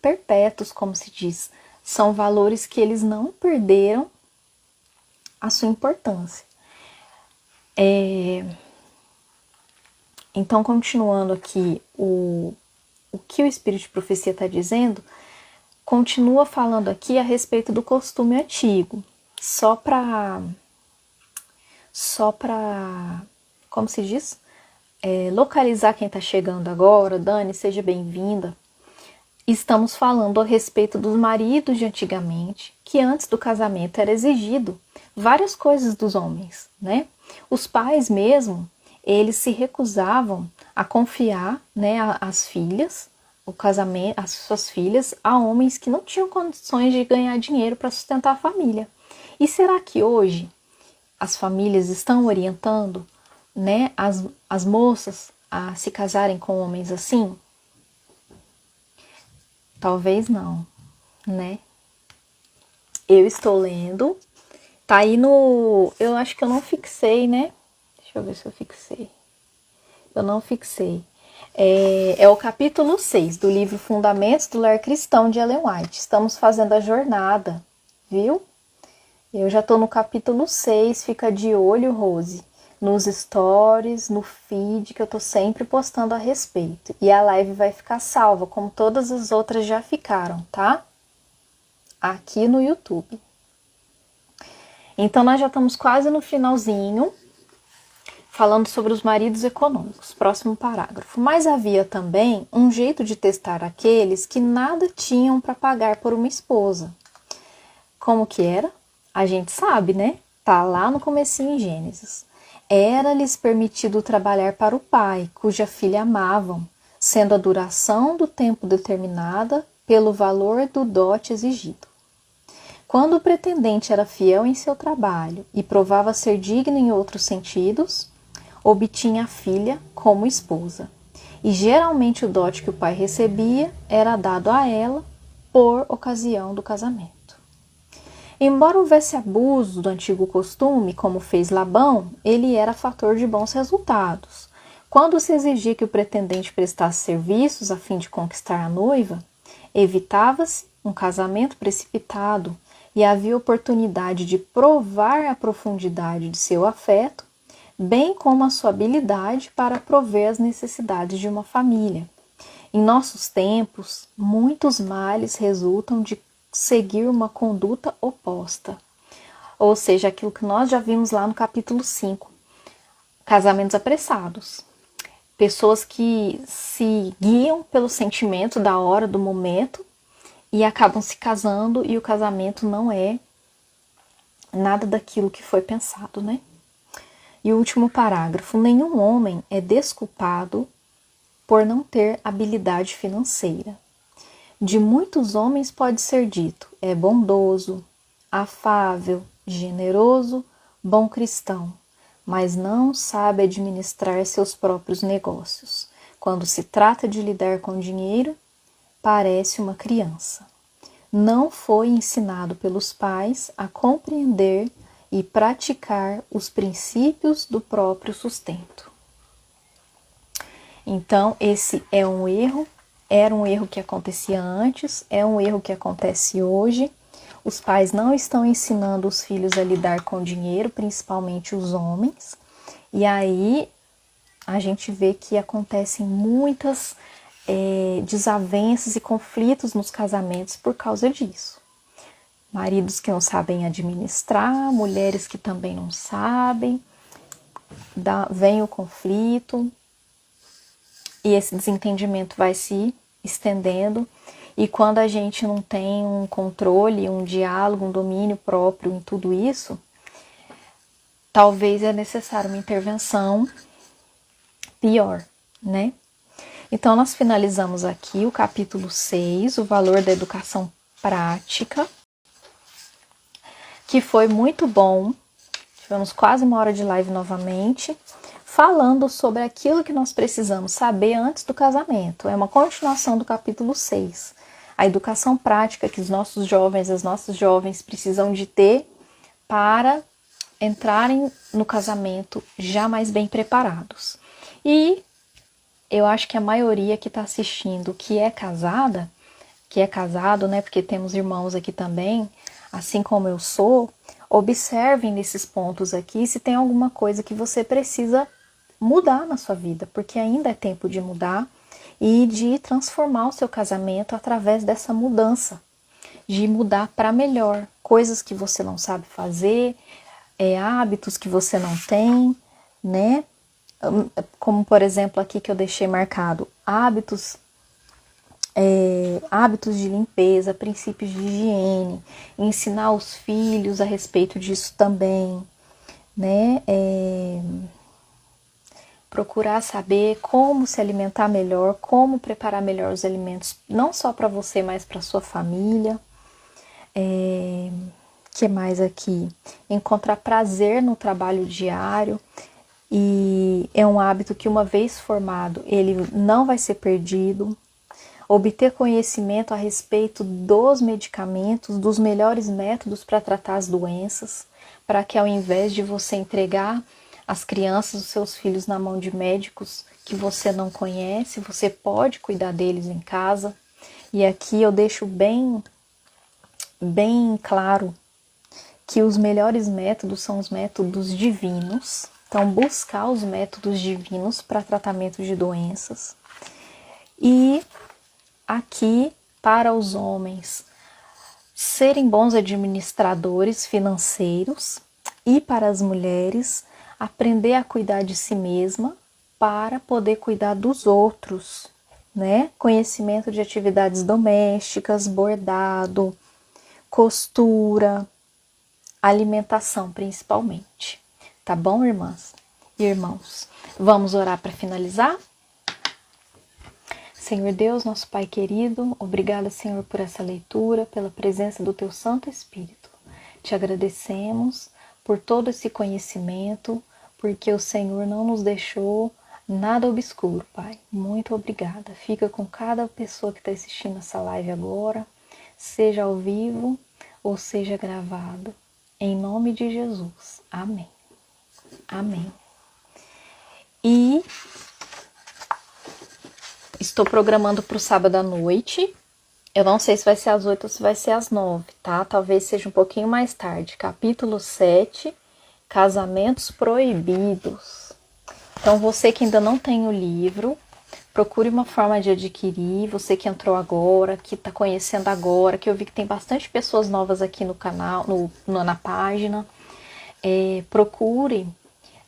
perpétuos, como se diz. São valores que eles não perderam a sua importância. Então, continuando aqui, o que o Espírito de Profecia está dizendo, continua falando aqui a respeito do costume antigo, só para, como se diz? Localizar quem está chegando agora. Dani, seja bem-vinda. Estamos falando a respeito dos maridos de antigamente, que antes do casamento era exigido várias coisas dos homens, né? Os pais mesmo, eles se recusavam a confiar, né, as filhas, o casamento, as suas filhas, a homens que não tinham condições de ganhar dinheiro para sustentar a família. E será que hoje as famílias estão orientando, né, as moças a se casarem com homens assim? Talvez não, né? Eu estou lendo, tá aí no... Eu acho que eu não fixei, né? Deixa eu ver se eu fixei. Eu não fixei. É o capítulo 6 do livro Fundamentos do Lar Cristão, de Ellen White. Estamos fazendo a jornada, viu? Eu já tô no capítulo 6, fica de olho, Rose, nos stories, no feed, que eu tô sempre postando a respeito. E a live vai ficar salva, como todas as outras já ficaram, tá? Aqui no YouTube. Então, nós já estamos quase no finalzinho, falando sobre os maridos econômicos. Próximo parágrafo. Mas havia também um jeito de testar aqueles que nada tinham para pagar por uma esposa. Como que era? A gente sabe, né? Tá lá no comecinho em Gênesis. Era-lhes permitido trabalhar para o pai, cuja filha amavam, sendo a duração do tempo determinada pelo valor do dote exigido. Quando o pretendente era fiel em seu trabalho e provava ser digno em outros sentidos, obtinha a filha como esposa. E geralmente o dote que o pai recebia era dado a ela por ocasião do casamento. Embora houvesse abuso do antigo costume, como fez Labão, ele era fator de bons resultados. Quando se exigia que o pretendente prestasse serviços a fim de conquistar a noiva, evitava-se um casamento precipitado e havia oportunidade de provar a profundidade de seu afeto, bem como a sua habilidade para prover as necessidades de uma família. Em nossos tempos, muitos males resultam de seguir uma conduta oposta, ou seja, aquilo que nós já vimos lá no capítulo 5, casamentos apressados. Pessoas que se guiam pelo sentimento da hora, do momento, e acabam se casando e o casamento não é nada daquilo que foi pensado, né? E o último parágrafo: nenhum homem é desculpado por não ter habilidade financeira. De muitos homens pode ser dito: é bondoso, afável, generoso, bom cristão, mas não sabe administrar seus próprios negócios. Quando se trata de lidar com dinheiro, parece uma criança. Não foi ensinado pelos pais a compreender e praticar os princípios do próprio sustento. Então, esse é um erro, era um erro que acontecia antes, é um erro que acontece hoje. Os pais não estão ensinando os filhos a lidar com dinheiro, principalmente os homens, e aí a gente vê que acontecem muitas desavenças e conflitos nos casamentos por causa disso. Maridos que não sabem administrar, mulheres que também não sabem, vem o conflito e esse desentendimento vai se estendendo. E quando a gente não tem um controle, um diálogo, um domínio próprio em tudo isso, talvez é necessário uma intervenção pior, né? Então, nós finalizamos aqui o capítulo 6, o valor da educação prática, que foi muito bom. Tivemos quase uma hora de live novamente, falando sobre aquilo que nós precisamos saber antes do casamento. É uma continuação do capítulo 6. A educação prática que os nossos jovens, as nossas jovens precisam de ter para entrarem no casamento já mais bem preparados. E eu acho que a maioria que está assistindo que é casada, que é casado, né? Porque temos irmãos aqui também, assim como eu sou, observem nesses pontos aqui se tem alguma coisa que você precisa mudar na sua vida, porque ainda é tempo de mudar e de transformar o seu casamento através dessa mudança, de mudar para melhor, coisas que você não sabe fazer, hábitos que você não tem, né? Como, por exemplo, aqui que eu deixei marcado, hábitos de limpeza, princípios de higiene, ensinar os filhos a respeito disso também, né? Procurar saber como se alimentar melhor, como preparar melhor os alimentos, não só para você, mas para sua família. Que mais aqui? Encontrar prazer no trabalho diário. E é um hábito que, uma vez formado, ele não vai ser perdido. Obter conhecimento a respeito dos medicamentos, dos melhores métodos para tratar as doenças, para que ao invés de você entregar as crianças, os seus filhos na mão de médicos que você não conhece, você pode cuidar deles em casa. E aqui eu deixo bem claro que os melhores métodos são os métodos divinos. Então, buscar os métodos divinos para tratamento de doenças. E aqui, para os homens, serem bons administradores financeiros e para as mulheres aprender a cuidar de si mesma para poder cuidar dos outros, né? Conhecimento de atividades domésticas, bordado, costura, alimentação principalmente. Tá bom, irmãs e irmãos? Vamos orar para finalizar? Senhor Deus, nosso Pai querido, obrigada, Senhor, por essa leitura, pela presença do Teu Santo Espírito. Te agradecemos por todo esse conhecimento, porque o Senhor não nos deixou nada obscuro, Pai. Muito obrigada. Fica com cada pessoa que está assistindo essa live agora, seja ao vivo ou seja gravado. Em nome de Jesus. Amém. Amém. E estou programando para o sábado à noite. Eu não sei se vai ser às 8 ou se vai ser às 9, tá? Talvez seja um pouquinho mais tarde. Capítulo 7, Casamentos Proibidos. Então, você que ainda não tem o livro, procure uma forma de adquirir. Você que entrou agora, que está conhecendo agora, que eu vi que tem bastante pessoas novas aqui no canal, na página. Procure.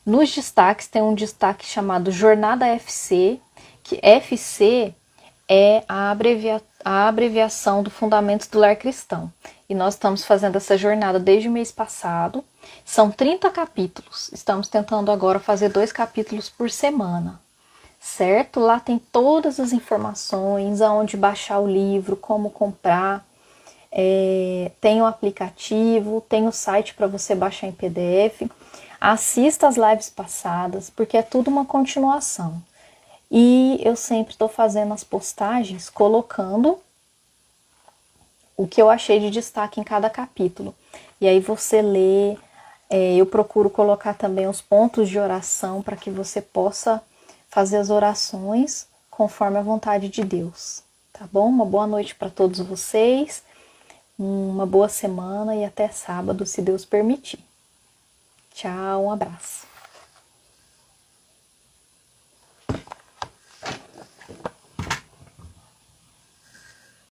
Nos destaques tem um destaque chamado Jornada FC, que FC é a abreviação do Fundamentos do Lar Cristão. E nós estamos fazendo essa jornada desde o mês passado. São 30 capítulos. Estamos tentando agora fazer 2 capítulos por semana. Certo? Lá tem todas as informações, aonde baixar o livro, como comprar. Tem o aplicativo, tem o site para você baixar em PDF. Assista as lives passadas, porque é tudo uma continuação. E eu sempre estou fazendo as postagens, colocando o que eu achei de destaque em cada capítulo. E aí você lê, eu procuro colocar também os pontos de oração para que você possa fazer as orações conforme a vontade de Deus. Tá bom? Uma boa noite para todos vocês, uma boa semana e até sábado, se Deus permitir. Tchau, um abraço.